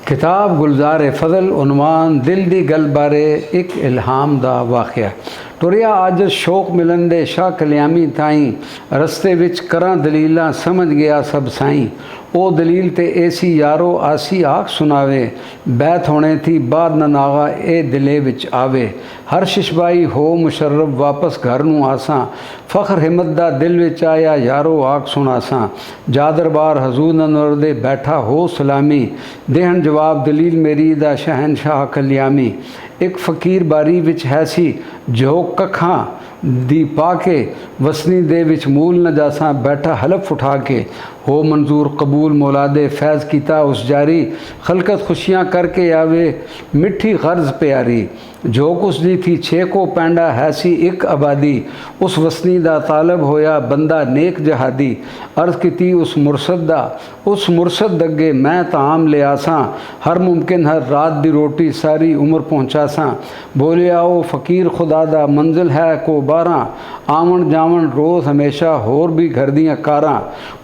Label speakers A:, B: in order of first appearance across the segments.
A: किताब गुलजार फजल उनवान दिल दी गल बारे एक इल्हाम दा वाक़या। टुरिया अज शौक मिलन दे शाह कल्यामी ताईं रस्ते विच करां दलीलां समझ गया सब साईं। ओ दलील ते ऐसी यारो आसी आख सुनावे, बैत होने थी बाद न नागा ए दिले विच आवे। हर शिशबाई हो मुशर्रफ वापस घर नूं आसां, फ़ख्र हिम्मत दा दिल विच आया यारो आख सुनासां। जादर बार हजूर ननवर दे बैठा हो सलामी, देहन जवाब दलील मेरी दा शहनशाह कल्यामी। एक फ़कीर बारी विच है सी जो कखां दी पाके, वसनी दे विच मूल न जासां बैठा हलफ उठा के। हो मंजूर कबूल मौलादे फैज़ कीता उस जारी, खलकत खुशियाँ करके आवे मिठी गर्ज प्यारी। जो कुछ दी थी छे को पैंडा है सी एक आबादी, उस वसनी दा तालब होया बंदा नेक जहादी। अर्ज़ की उस मुरशद अगे मैं ताम ले आसां, हर मुमकिन हर रात दी रोटी सारी उम्र पहुँचासां। बोले आओ फ़कीर खुदा दा मंजिल है को 12, आवन जावन रोज़ हमेशा होर भी घर दियाँ कारां।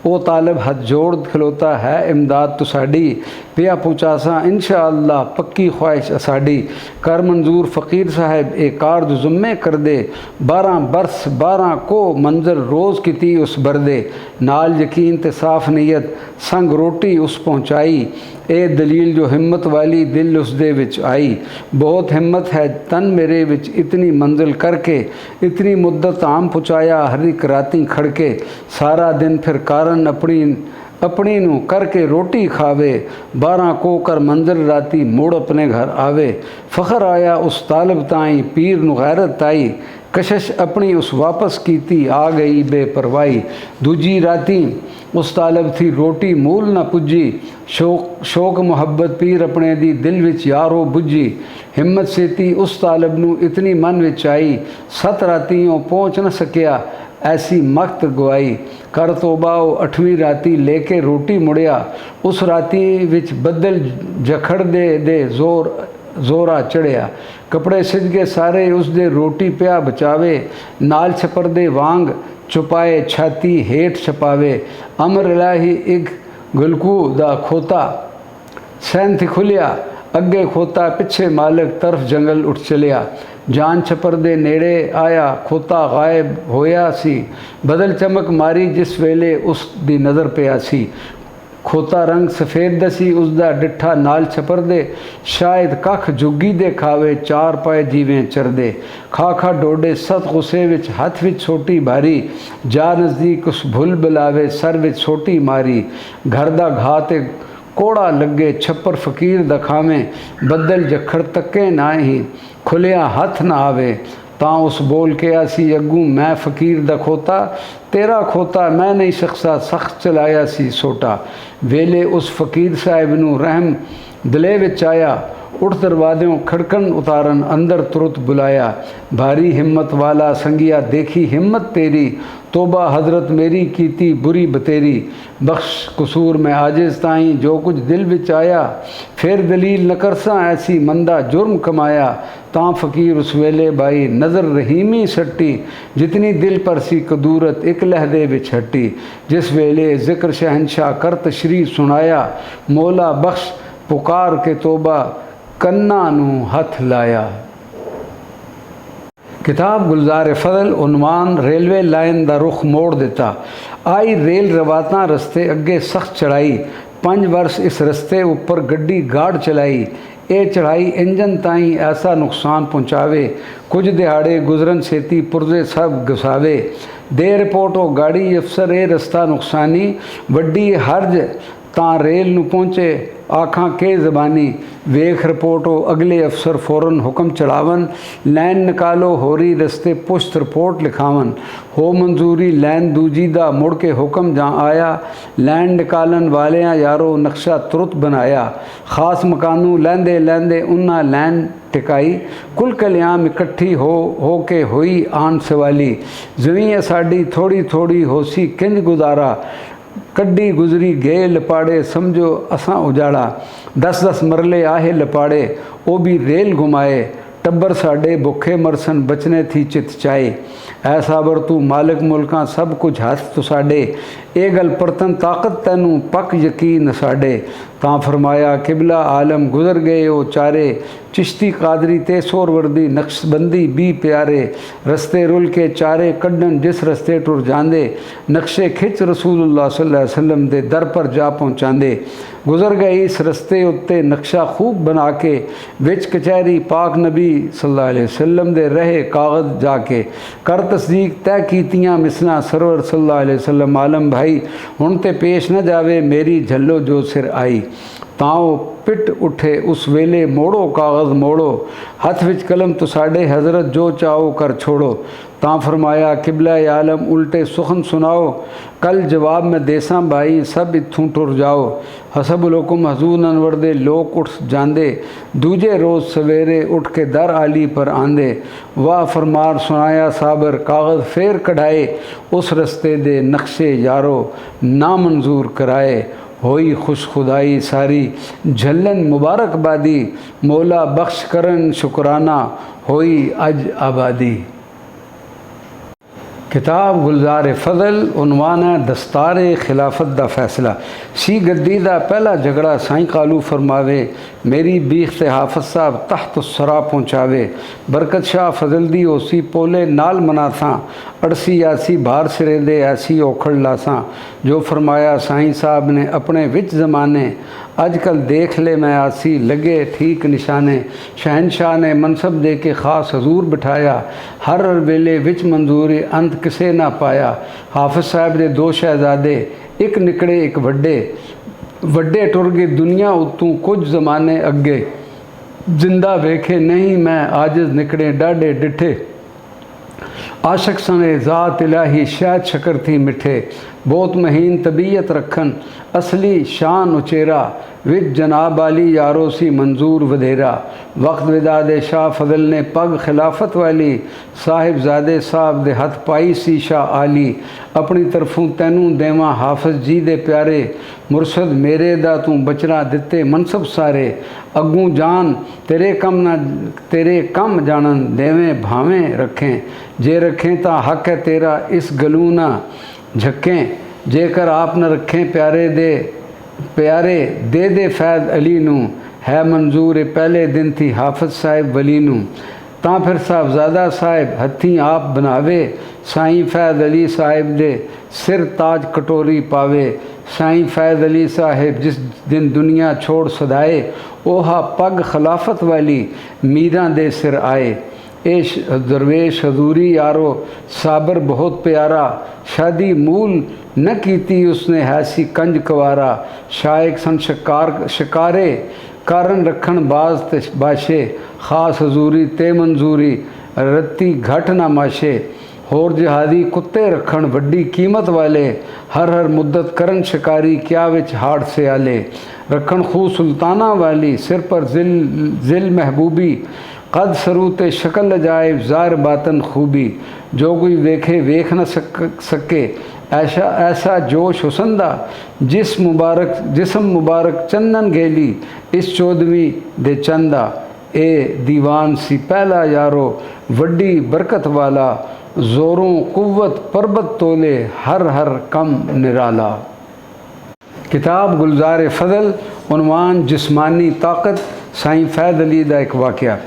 A: ओ तालब हथ जोड़ खलोता है इमदाद तो साड़ी, पिया पहुँचासा इंशा अल्लाह पक्की ख्वाहिश साड़ी। कर मंजूर फ़कीर साहब ए कारज जुम्मे कर दे, 12 बरस 12 को मंजर रोज़ की उस बरदे। नाल यकीन ते साफ नीयत संग रोटी उस पहुँचाई, ए दलील जो हिम्मत वाली दिल उस दे विच आई। बहुत हिम्मत है तन मेरे विच इतनी मंजिल करके, इतनी मुद्दत आम पुचाया हर एक राती खड़के। सारा दिन फिर कारण अपनी नू करके रोटी खावे, 12 को कर मंजिल राती मुड़ अपने घर आवे। फ़ख्र आया उस तालब ताई पीर नू गैरत आई, कशिश अपनी उस वापस कीती आ गई बेपरवाही। दूजी राती उस तालब थी रोटी मूल न पुजी, शौक मुहब्बत पीर अपने दी दिल विच यारो बुझी। हिम्मत सेती उस तालब नू इतनी मन विच आई, 7 रातियों पहुँच न सकिया ऐसी मख्त गवाई। कर तोबा 8वीं राती लेके रोटी मुड़िया, उस राती विच बदल जखड़ दे जोरा चढ़िया। कपड़े सिज गए सारे उस दे रोटी पिया बचावे, नाल छपर दे वांग छुपाए छाती हेठ छपावे। अमर इलाही एक गुलकू दा खोता सैन थी खुलिया, अगे खोता पिछे मालिक तरफ जंगल उठ चलिया। जान छपर दे नेड़े आया खोता गायब होया सी, बदल चमक मारी जिस वेले उस दी नज़र पिया सी। खोता रंग सफ़ेद दसी उसदा डिठा नाल छपर दे, शायद कख जुगी दे खावे 4 पाए जीवें चरदे। खा डोडे सत गुस्से विच हथ विच छोटी भारी, जा नज़दीक उस भुल बुलावे सर विच छोटी मारी। घर दा घाते कोड़ा लगे छप्पर फ़कीर दखावें, बदल जखड़ तके ना ही खुलिया हथ ना आवे। तां उस बोल के आसी अगू मैं फ़कीर दा खोता, तेरा खोता मैं नहीं शख्सा सख्त चलाया सी सोटा। वेले उस फ़कीर साहिब नू रहम दिले विच आया, उठ दरवाज़ों खड़कन उतारन अंदर तुरत बुलाया। भारी हिम्मत वाला संगिया देखी हिम्मत तेरी, तोबा हजरत मेरी कीती बुरी बतेरी। बख्श कसूर में आजिज़ ताईं जो कुछ दिल विच आया, फिर दलील न करसा ऐसी मंदा जुर्म कमाया। तां फ़कीर उस वेले बाई नज़र रहीमी सट्टी, जितनी दिल पर सी कदूरत एक लहदे विच हट्टी। जिस वेले ज़िक्र शहनशाह कर तशरीफ़ सुनाया, मौला बख्श पुकार के तोबा कन्ना नू हथ लाया। किताब गुलजार फजल उनवान रेलवे लाइन दा रुख मोड़ दिता। आई रेल रवातां रस्ते अगे सख्त चढ़ाई, 5 वर्ष इस रस्ते उपर गड्डी गाड़ चलाई। ये चढ़ाई इंजन ताईं ऐसा नुकसान पहुँचावे, कुछ दिहाड़े गुजरन छेती पुरजे सब घसावे। दे रिपोर्ट हो गाड़ी अफसर ये रस्ता नुकसानी, वड्डी हर्ज तां रेल नू पहुँचे आखां के ज़बानी। वेख रिपोर्ट हो अगले अफसर फ़ौरन हुक्म चढ़ावन, लैन निकालो होरी रस्ते पुश्त रिपोर्ट लिखावन। हो मंजूरी लैन दूजी दा मुड़ के हुक्म जा आया, लैन निकालन वालियां यारो नक्शा तुरत बनाया। ख़ास मकानू लैंदे उन्ना लैन टिकाई, कुल कल्याम इकट्ठी हो के हुई आन सवाली। ज़मीं साड़ी थोड़ी होसी किंज गुजारा, कड्डी गुजरी गए लपाड़े समझो असां उजाड़ा। 10 मरले आहे लपाड़े वो भी रेल घुमाए, टब्बर साडे भुखे मरसन बचने थी चित चाए। ऐसा बर तू मालिक मुल्कां सब कुछ हथ तो साडे, ਇਹ गल परतन ताकत तैनू पक यकीन साडे। तां फरमाया किबला आलम गुजर गए ओ चारे, चिश्ती कादरी ते सोरवर्दी नक्शबंदी भी प्यारे। रस्ते रुल के चारे कड्डन जिस रस्ते टुर जांदे, नक्शे खिच रसूलुल्लाह सल्लल्लाहु अलैहि वसल्लम दे दर पर जा पहुँचांदे। गुजर गए इस रस्ते उत्ते नक्शा खूब बना के, विच कचहरी पाक नबी सल्लल्लाहु अलैहि वसल्लम दे रहे कागज़ जाके। कर तस्दीक तय कीतियां मिसला सरवर सल्लल्लाहु अलैहि वसल्लम। आलम भाई हुण ते पेश न जावे मेरी झल्लो जो सिर आई। ताओ पिट उठे उस वेले मोड़ो कागज़ मोड़ो, हथ विच कलम तुसाडे हज़रत जो चाहो कर छोड़ो। तां फरमाया किबला आलम उल्टे सुखन सुनाओ, कल जवाब में देसा भाई सब इत्थों टुर जाओ। हसबुल हुक्म हजूर अनवर दे लोग उठ जांदे, दूजे रोज़ सवेरे उठ के दर आली पर आंदे। वाह फरमार सुनाया साबर कागज़ फेर कढ़ाए, उस रस्ते दे नक्शे यारो ना मंजूर कराए। होई खुश खुदाई सारी झल्लन मुबारकबादी, मौला बख्श करन शुक्राना होई अज आबादी। किताब गुलजार फजल उनवान है दस्तार खिलाफत दा फैसला। सी गद्दी दा पहला झगड़ा साईं कालू फरमावे, मेरी बीख ते हाफज साहब तहत सरा पहुँचावे। बरकत शाह फजल दी ओसी पोले नाल मना था, अड़सी आसी बाहर सिरे दे ऐसी औखड़ लासा। जो फरमाया साईं साहब ने अपने विच ज़माने, अजकल देख ले मैं आसी लगे ठीक निशाने। शहनशाह ने मनसब दे के ख़ास हजूर बिठाया, हर वेले विच मंजूरी अंत किसे ना पाया। हाफिज साहब दे दो शहजादे एक निकड़े एक वड्डे, वड्डे टुर गए दुनिया उत्तों कुछ ज़माने अगे। जिंदा वेखे नहीं मैं आजिज़ निकड़े डाडे डिठे, आशक सने ज़ात इलाही शायद शकर थी मिठे। बहुत महीन तबीयत रखन असली शान उचेरा, विच जनाब आली यारो सी मंजूर वधेरा। वक्त विदादे शाह फजल ने पग खिलाफत वाली, साहिबजादे साहब दे हथ पाई सी शाह आली। अपनी तरफों तैनू देवा हाफिज जी दे प्यारे, मुरशद मेरे दा तू बचना दिते मनसब सारे। अगू जान तेरे कम जानन देवें भावें रखें, जे रखें ता हक है तेरा इस गलू ना झकें। जेकर आप न रखें प्यारे दे फैद अली नू, है मंजूर पहले दिन थी हाफिज साहिब वली नू। तां फिर साहबजादा साहिब हथी आप बनावे, साईं फैद अली साहिब दे सिर ताज कटोरी पावे। साईं फैद अली साहिब जिस दिन दुनिया छोड़ सदाए, ओहा पग खिलाफत वाली मीरा दे सिर आए। एश दरवेश हजूरी यारो साबर बहुत प्यारा, शादी मूल न कीती उसने हैसी कंज कवारा। शायक सन शिकारे कारण रखन बाज ते बाशे, खास हजूरी ते मंजूरी रत्ती घट ना माशे। होर जिहादी कुत्ते रखन वड्डी कीमत वाले, हर मुद्दत करन शिकारी क्या विच हाड़ से आले। रखन खू सुल्ताना वाली सिर पर जिल महबूबी, कद सरूते शक्ल जाए ज़ार बातन खूबी। जो कोई देखे वेख न सके ऐसा जोश हुसंदा, जिस्म मुबारक चंदन गेली इस चौदहवीं दे चंदा। ए दीवान सी पहला यारो वड्डी बरकत वाला, जोरों कुव्वत पर्बत तोले हर कम निराला। किताब गुलजार फजल उन्वान जिस्मानी ताकत। साईं फैद अली दा एक वाक़या।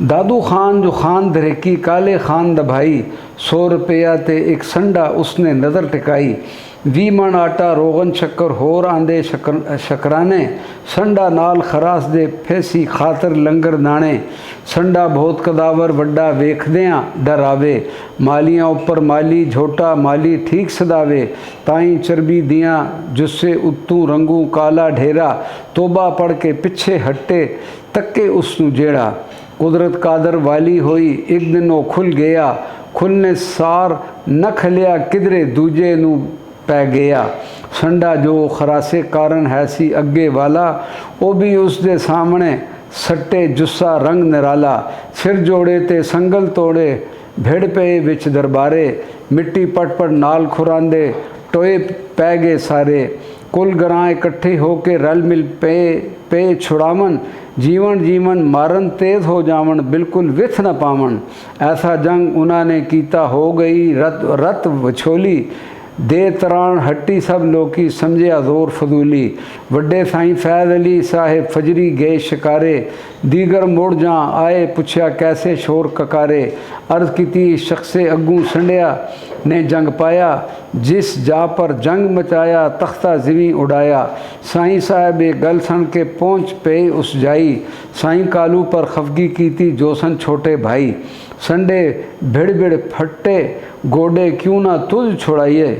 A: दादू खान जो खान दरेकी काले खान दा भाई, 100 रुपया ते एक संडा उसने नज़र टिकाई। 20 मन आटा रोगन शक्कर होर आंदे शकराने, संडा नाल खरास दे फैसी खातर लंगर दाने। संडा बहुत कदावर वड्डा वेखदियां डरावे, मालियां उपर माली झोटा माली ठीक सदावे। ताई चरबी दियां जुस्से उत्तू रंगू काला ढेरा, तोबा पढ़ के पिछे हटे तक्के उसनू जेड़ा। कुदरत कादर वाली होई एक दिन वो खुल गया, खुलने सार न खलिया किधरे दूजे नू पै गया। संडा जो खरासे कारण है सी अगे वाला, वो भी उसके सामने सट्टे जुस्सा रंग निराला। सिर जोड़े ते संगल तोड़े भिड़ पे विच दरबारे, मिट्टी पट पट नाल खुरांदे टोए पै गए सारे। कुल ग्रां इकट्ठे होके रल मिल पे छुड़ावन, जीवन मारन तेज हो जावन बिल्कुल विथ न पावन। ऐसा जंग उन्होंने कीता हो गई रत वछोली, दे तरान हट्टी सब लोकी समझिया जोर फजूली। वड्डे साईं फैज़ अली साहिब फजरी गए शिकारे, दीगर मुड़ जा आए पुछया कैसे शोर ककारे। अर्ज़ की शख्से अगू संडिया ने जंग पाया, जिस जा पर जंग मचाया तख्ता जिवी उड़ाया। साईं साहब ये गल सन के पहुँच पे उस जाई, साईं कालू पर खफगी की थी जोसन छोटे भाई। संडे भिड़ भिड़ फट्टे गोडे क्यों ना तुझ छुड़ाइए।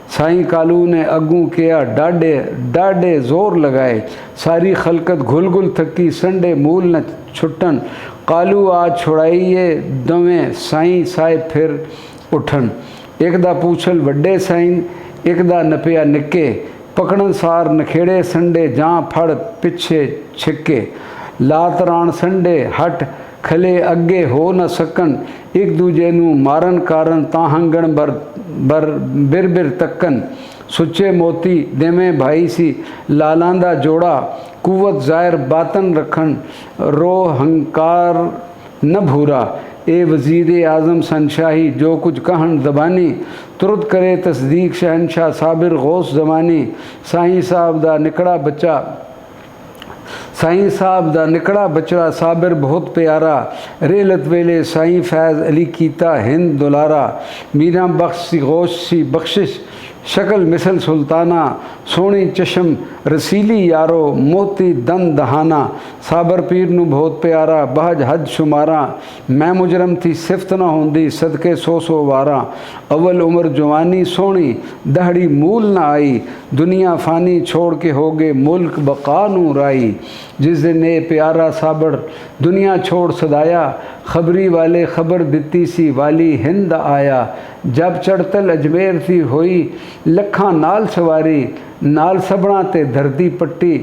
A: साईं कालू ने अगू किया डाडे डाडे जोर लगाए, सारी खलकत घुल घुल थकी संडे मूल न छुट्टन। कालू आज छुड़ाइए दवें साईं साहिब फिर उठन। एकदा पूछल वड्डे साईं एकदा नपिया निके, पकड़न सार नखेड़े संडे जां फड़ पिछे छिके। लातरान संडे हट खले अगे हो न सकन, एक दूजे नू मारन कारण ताहंगण बर बिर बिर तक्कन। सुच्चे मोती देवें भाई सी लालां दा जोड़ा, कुवत ज़ाहिर बातन रखन रो हंकार न भूरा। ए वज़ीर आज़म सनशाही जो कुछ कहन ज़बानी, तुरत करे तस्दीक शहनशाह साबिर गौस ज़मानी। साईं साहब दा निकड़ा बच्चा साईं साहब दा निकड़ा बचड़ा साबिर बहुत प्यारा, रेलत वेले साईं फैज़ अली कीता हिंद दुलारा। मीरा बख्श सी गौश सी बख्शिश शक्ल मिसल सुल्ताना, सोनी चशम रसीली यारो मोती दन दहाना। साबर पीर नू बहुत प्यारा बहज हद शुमारा, मैं मुजरम थी सिफत ना होंदी सदके सौ वारा। अव्वल उम्र जवानी सोनी दहड़ी मूल ना आई, दुनिया फानी छोड़ के हो गए मुल्क बका नू राई। जिस दिन ए प्यारा साबर दुनिया छोड़ सदाया, खबरी वाले खबर दिती सी वाली हिंद आया। जब चढ़तल अजमेर थी होई लखा नाल सवारी, नाल सबना ते धरती पट्टी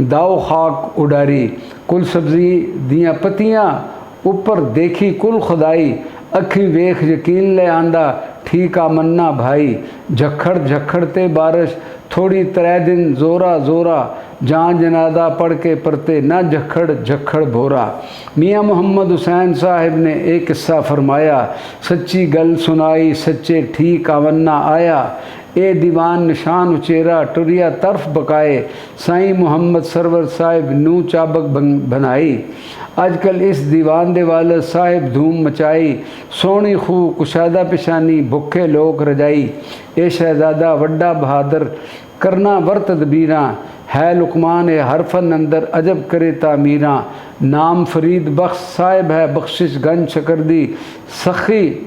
A: दाओ खाक उडारी। कुल सब्जी दियाँ पत्तियाँ ऊपर देखी कुल खुदाई, अखी वेख यकीन ले आंदा ठीक आ मन्ना भाई। झखड़ झखड़ ते बारिश थोड़ी त्रै दिन जोरा जोरा, जहाँ जनादा पढ़ के परते ना झखड़ झखड़ भोरा। मियाँ मोहम्मद हुसैन साहिब ने एक किस्सा फरमाया, सच्ची गल सुनाई सच्चे ठीक आवन्ना आया। ए दीवान निशान उचेरा टुरिया तरफ बकाए, साईं मोहम्मद सरवर साहिब नू चाबक बनाई। अजकल इस दीवान दे वाले साहिब धूम मचाई, सोनी खू कुशादा पिशानी भुखे लोग रजाई। ए शहजादा वड्डा बहादुर करना वर्त तदबीरा, है लुकमान ए हरफन अंदर अजब करे तामीरा। नाम फरीद बख्श साहिब है बख्शिश गंज शकरदी, सखी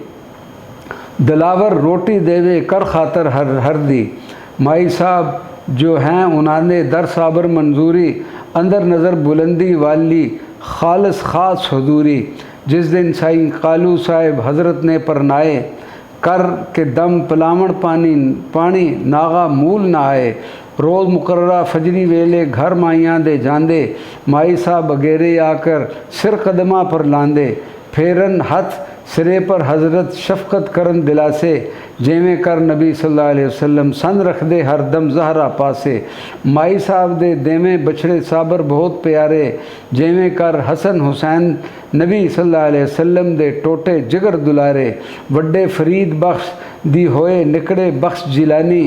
A: दलावर रोटी देवे कर खातर हर दी। माई साहब जो हैं उन्होंने दर साबर मंजूरी, अंदर नज़र बुलंदी वाली खालस ख़ास हुजूरी। जिस दिन साईं कालू साहिब हज़रत ने परनाए, कर के दम पलावण पानी नागा मूल ना आए। रोज़ मुकर्रा फजरी वेले घर माइयां दे जांदे, माई साहब अगेरे आकर सिर कदमा पर लांदे। फेरन हथ सिरे पर हज़रत शफ़क़त करन दिलासे, जेवें कर नबी सल्लल्लाहु अलैहि वसल्लम सन रख दे हर दम ज़हरा पासे। माई साहब दे देवें बछड़े साबर बहुत प्यारे, जेवें कर हसन हुसैन नबी सल्लल्लाहु अलैहि वसल्लम दे टोटे जिगर दुलारे। वड्डे फरीद बख्श दी होए निकड़े बख्श जिलानी,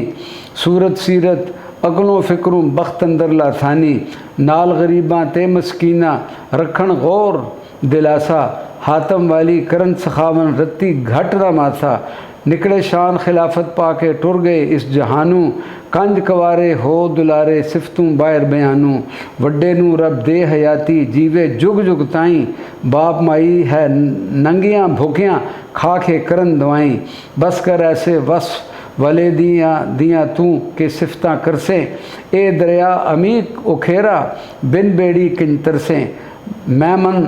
A: सूरत सीरत अकलों फिक्रों बख्त अंदर लाथानी। नाल गरीबां ते मस्कीना रखन गौर दिलासा, हातम वाली करन सखावन रत्ती घट ना माथा। निकले शान खिलाफत पाके टुर गए इस जहानू, कंज कवारे हो दुलारे सिफतूं बाहर बयानू। वड्डे नू रब दे हयाती जीवे जुग जुग ताई, बाप माई है नंगियां भुखियां खा के करन दवाई। बस कर ऐसे वस वले दियाँ तू के सिफता करसे, ए दरिया अमीक उखेरा बिन बेड़ी किन तरसे। मैमन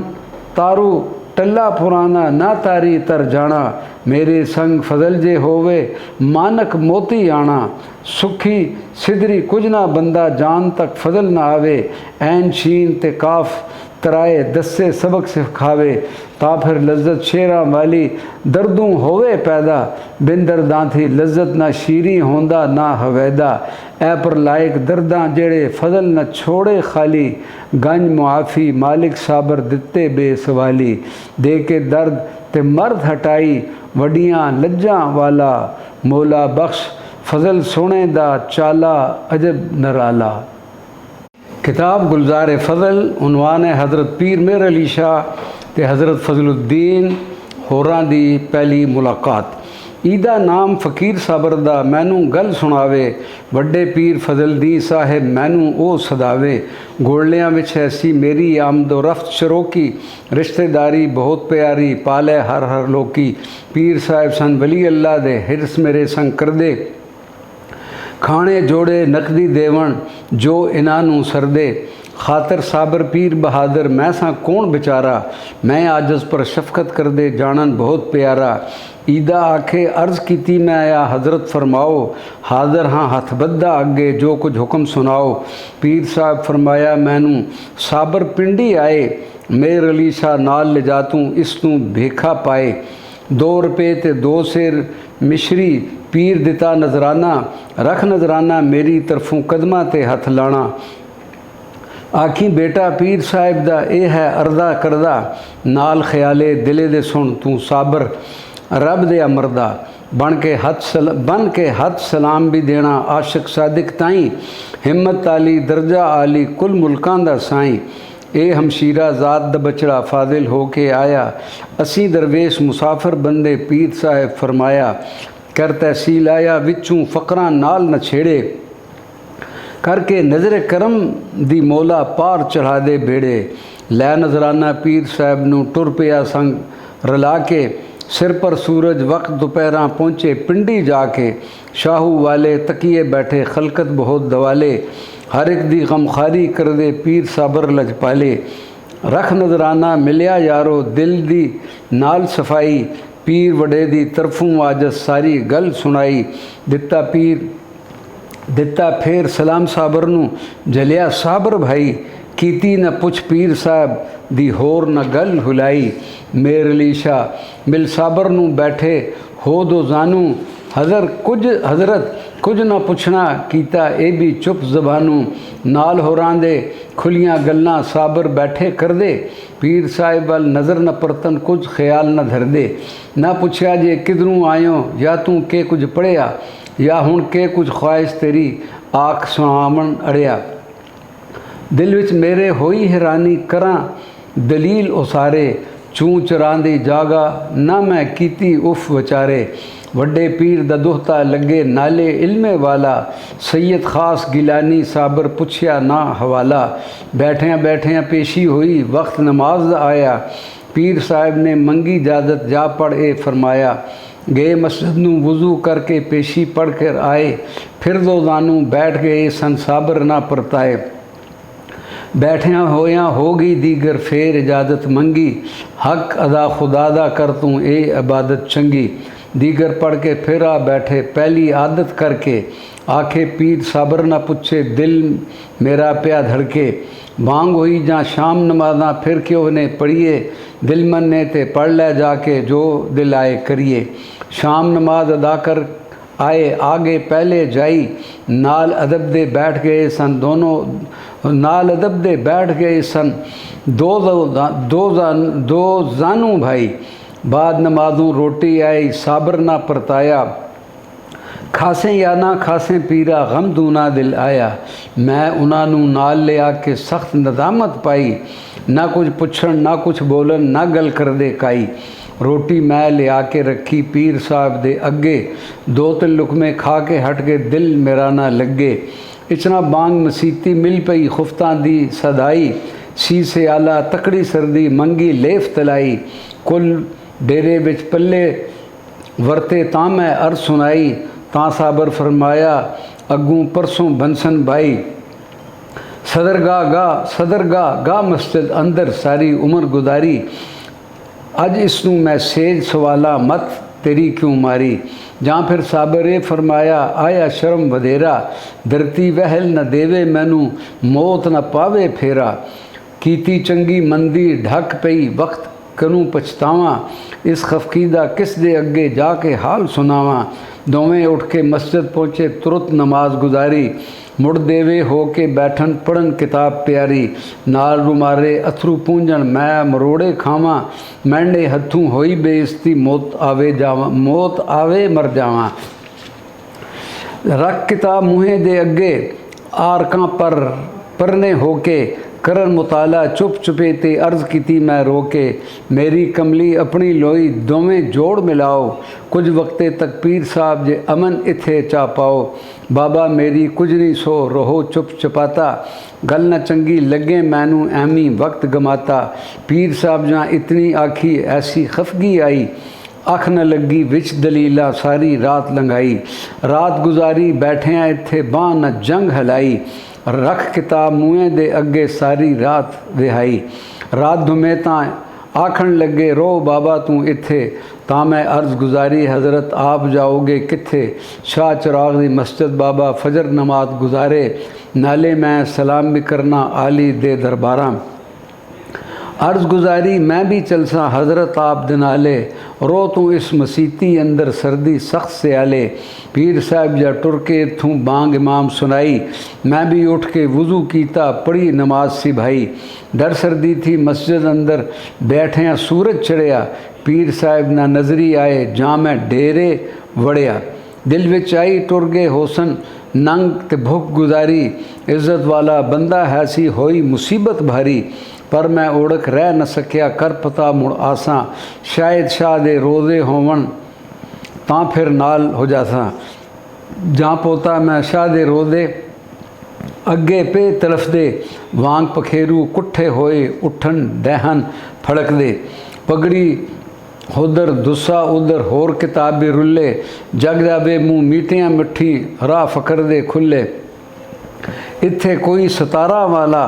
A: तारू टल्ला पुराना ना तारी तर जाना, मेरे संग फजल जे होवे मानक मोती आना। सुखी सिदरी कुछ ना बंदा जान तक फजल ना आवे, ऐन शीन ते काफ तराए दस्से सबक सिखावे। ता फिर लज्जत शेरा वाली दर्दों होवे पैदा, बिन दर्दां थी लज्जत ना शीरी होंदा ना हवैदा। ऐ पर लायक दर्दां जेड़े फजल न छोड़े खाली, गंज मुआफ़ी मालिक साबर दिते बेसवाली। दे के दर्द ते मर्द हटाई वडियां लज्जां वाला, मौला बख्श फजल सोने दा चाला अजब नराला। किताब गुलजार फजल, उनवान है हज़रत पीर मेहर अली शाह ते हज़रत फजलुद्दीन होरां दी पहली मुलाकात। ईदा नाम फ़कीर साबर दा मैनू गल सुनावे, वड्डे पीर फजलदीन साहिब मैनू ओ सदावे। गोलियां विच ऐसी मेरी आमदो रफ्त शरोकी, रिश्तेदारी बहुत प्यारी पाले हर हर लोकी। पीर साहिब सन वली अल्लाह दे, हिरस मेरे संग कर दे, खाने जोड़े नकदी देवन जो इन्हां सरदे। खातर साबर पीर बहादुर मैं सा कौन बेचारा, मैं आजस पर शफकत कर दे जानन बहुत प्यारा। ईदा आखे अर्ज़ कीती मैं आया हज़रत फरमाओ, हाज़र हाँ हथ बद्दा अगे जो कुछ हुक्म सुनाओ। पीर साहब फरमाया मैनू साबर पिंडी आए, मेहर अली शाह नाल ले जा तू इस तू भेखा पाए। 2 रुपए ते 2 सिर मिश्री पीर दिता नजराना, रख नजराना मेरी तरफों कदमां ते हथ लाना। आखी बेटा पीर साहिब दा ए है अरदा करदा, नाल ख्याले दिले दे सुन तू साबर रब दे अमरदा। बन के हथ सलाम भी देना आशिक सादिक ताई, हिम्मत आली दर्जा आली कुल मुल्कां दा साईं। ए हमशीरा ज़ात दा बचड़ा फादिल हो के आया, असी दरवेश मुसाफिर बंदे पीर साहिब फरमाया। कर तहसील आया विचूं फ़करां नाल न छेड़े, करके नज़र करम दी मौला पार चढ़ा दे बेड़े। लै नजराना पीर साहब नू टुर पिया संग रला के, सिर पर सूरज वक्त दोपहरा पहुँचे पिंडी जाके। शाहू वाले तकिए बैठे खलकत बहुत दवाले, हर एक दी गमखारी कर दे पीर साबर लजपाले। रख नजराना मिलिया यारो दिल दी नाल सफाई, पीर वडे दी तरफों आजस सारी गल सुनाई। दिता फेर सलाम साबर नू जलिया साबर भाई, कीती न पुछ पीर साहब दी होर न गल हुलाई। मेहर अली शाह मिल साबर नू बैठे हो दो जानू, हज़रत कुछ न पुछना कीता ए भी चुप ज़बानू। नाल होरां दे खुलियां गल्लां साबर बैठे कर दे, पीर साहिब वाल नज़र न परतन कुछ ख्याल न धर दे। ना पुछया जे किधरों आयो या तू के कुछ पढ़िया, या हुण के कुछ ख्वाहिश तेरी आख सुनावन अड़िया। दिल विच मेरे होई हैरानी करां दलील उसारे, चूं चरांदी जागा ना मैं कीती उफ वचारे। वड्डे पीर दा दुहता लगे नाले इल्मे वाला, सैयद खास गिलानी साबर पुछया ना हवाला। बैठिया बैठिया पेशी हुई वक्त नमाज आया, पीर साहब ने मंगी इजाज़त जा पढ़ ए फरमाया। गए मस्जिद नू वज़ू करके पेशी पढ़ कर आए, फिर दो जानू बैठ गए सन साबर ना परताए। बैठिया होया हो गई दीगर फेर इजाज़त मंगी, हक अदा खुदा दा कर तू ए इबादत चंगी। दीगर पढ़ के फिर आ बैठे पहली आदत करके, आखे पीर साबर ना पूछे दिल मेरा प्या धड़के। बांग हुई जा शाम नमाज़ा फिर क्यों ने पढ़िए, दिल मन ने ते पढ़ ले जाके जो दिल आए करिए। शाम नमाज अदा कर आए आगे पहले जाई, नाल अदब दे बैठ गए सन दोनों, नाल अदब दे बैठ गए सन दो जानू भाई। बाद नमाजों रोटी आई साबर ना परताया, खासे या ना खासे पीरा गम दूना दिल आया। मैं उन्होंने नाल ले आके सख्त नदामत पाई, ना कुछ पुछन ना कुछ बोलन ना गल कर दे काई। रोटी मैं ले आके रखी पीर साहब दे अगे, 2-3 लुकमे खा के हट के दिल मेरा ना लगे। इचना बांग मसीती मिल पई खुफ्तां दी सदाई, सी से आला तकड़ी सर्दी मंगी लेफ तलाई। कुल डेरे विच पल्ले वरते तां मैं अर्ज सुनाई, तां साबर फरमाया अगूं परसों बंसन भाई। सदरगाह गा मस्जिद अंदर सारी उम्र गुजारी, अज इसनू मैं सेज सवाला मत तेरी क्यों मारी। जां फिर साबर ए फरमाया आया शर्म वधेरा, धरती वहल न देवे मैनू मौत न पावे फेरा। कीती चंगी मंदी ढक पई वक्त करूँ पछतावा, इस खफकीदा किस दे अगे जाके हाल सुनावा। दोवें उठ के मस्जिद पहुँचे तुरंत नमाज गुजारी, मुड़ देवे हो के बैठन पढ़न किताब प्यारी। नाल रुमारे अथरू पूंजन मैं मरोड़े खावा, मैंडे हथों होई बेइज्जती मौत आवे मर जावा। रख किताब मुँहे दे अगे आरकां पर परने होके करन मुताला चुप चुपे ते अर्ज कीती मैं रोके मेरी कमली अपनी लोई दोवें जोड़ मिलाओ कुछ वक्ते तक पीर साहब जे अमन इथे चा पाओ बाबा मेरी कुछ नहीं सो रहो चुप चपाता गल न चंगी लगे मैनू ऐमी वक्त गमाता पीर साहब जहाँ इतनी आखी ऐसी खफगी आई अख न लगी विच दलीला सारी रात लंघाई रात गुजारी बैठिया इत्थे बांह न जंग हलाई रख किताब मुँहे दे अगे सारी रात विहाई रात धुमे तां आखण लगे रो बाबा तू इत्थे तां मैं अर्ज गुजारी हज़रत आप जाओगे कित्थे शाह चिराग दी मस्जिद बाबा फजर नमाज गुजारे नाले मैं सलाम भी करना आली दे दरबारा अर्ज गुजारी मैं भी चलसा हज़रत आप दिनाले रो तू इस मसीती अंदर सर्दी सख्त से आले पीर साहब जा टुर के इथों बांग इमाम सुनाई मैं भी उठ के वज़ू कीता पढ़ी नमाज सी भाई डर सर्दी थी मस्जिद अंदर बैठिया सूरज चढ़िया पीर साहब ना नजरी आए जां मैं डेरे वड़िया दिल विच आई टुर गए होसन नंग ते भुख गुजारी इज्जत वाला बंदा है सी होई मुसीबत भारी पर मैं ओढ़क रह न सकिया कर पता मुड़ आसा शायद शाह दे रोज़े होवन तां फिर नाल हो जासा जां पोता मैं शाह दे रोज़े अगे पे तरफ दे वांग पखेरू कुट्ठे होए उठन दहन फड़क दे पगड़ी उधर दुस्सा उधर होर किताबे रुले जग जावे मुँह मीठियाँ मिठी राह फकर दे खुले इत्थे कोई सतारा वाला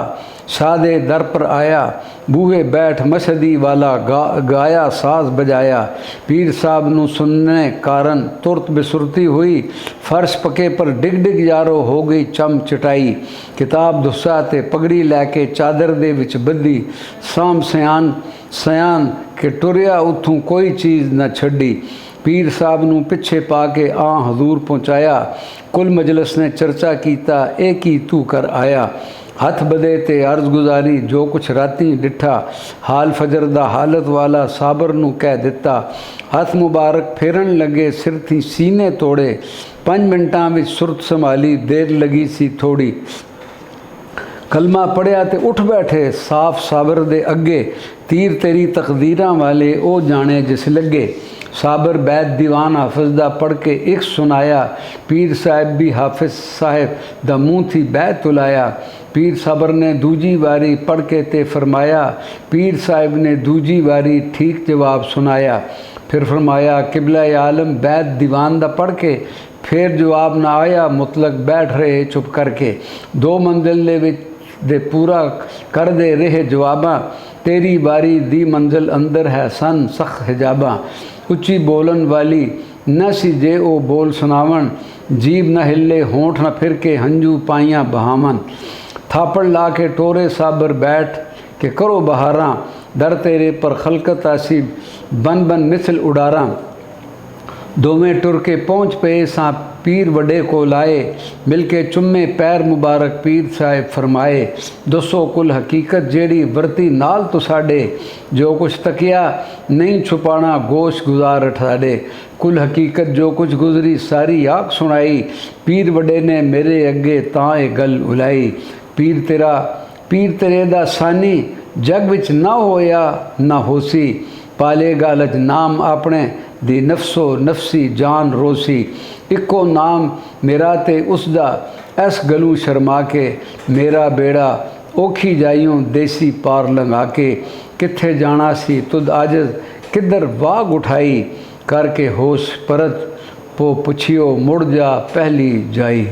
A: शाह दे दर पर आया बूहे बैठ मशदी वाला गाया साज बजाया पीर साहब नू सुनने कारण तुरत बेसुरती हुई फर्श पके पर डिग डिग यारो हो गई चम चटाई किताब दुस्सा ते पगड़ी लैके चादर दे विच बद्धी साम सयान के टुरिया उथों कोई चीज़ न छड़ी पीर साहब नू पिछे पा के आ हजूर पहुँचाया कुल मजलिस ने चर्चा कीता एक ही तू कर आया हथ बदे ते अर्ज गुजारी जो कुछ राती डिठा हाल फजर दा हालत वाला साबर नू कह दिता हथ मुबारक फेरन लगे सिर थी सीने तोड़े 5 मिनटां विच सुरत संभाली देर लगी सी थोड़ी कलमा पढ़िया ते उठ बैठे साफ साबर दे अगे तीर तेरी तकदीरां वाले ओ जाने जिस लगे साबर बैद दीवान हाफिज दा पढ़ के एक सुनाया पीर साहब भी हाफिज साहब दा मुँह थी बैत तुलाया पीर साबर ने दूजी वारी पढ़ के ते फरमाया पीर साहब ने दूजी वारी ठीक जवाब सुनाया फिर फरमाया किबला आलम बैद दीवान दा पढ़ के फिर जवाब ना आया मुतलक बैठ रहे चुप करके 2 मंजिल दे पूरा कर दे रहे जवाबा तेरी बारी दी मंजिल अंदर है सन सख हिजाबा उच्ची बोलन वाली न सी जे ओ बोल सुनावन जीब न हिले होंठ न फिर के हंजू पाइयाँ बहावन थापड़ ला के टोरे साबर बैठ के करो बहारा दर तेरे पर खलकत आसी बन बन मिसल उड़ारा दोवें टुर के पहुँच पे सा पीर वडे को लाए मिलके चुम्मे पैर मुबारक पीर साहब फरमाए दसो कुल हकीकत जेड़ी वरती नाल तो साडे जो कुछ तकिया नहीं छुपाना गोश गुजार ठाडे कुल हकीकत जो कुछ गुजरी सारी आग सुनाई पीर वडे ने मेरे अगे ताए गल उलाई पीर तेरे दा सानी जग विच ना होया ना होसी पालेगा लज नाम अपने दी नफसो नफसी जान रोसी इको नाम मेरा ते उसदा ऐस गलू शर्मा के मेरा बेड़ा औखी जाइयों देसी पार लंघा के किथे जाना सी तुद आजज किधर वाग उठाई करके होश परत पो पुछियो मुड़ जा पहली जाई।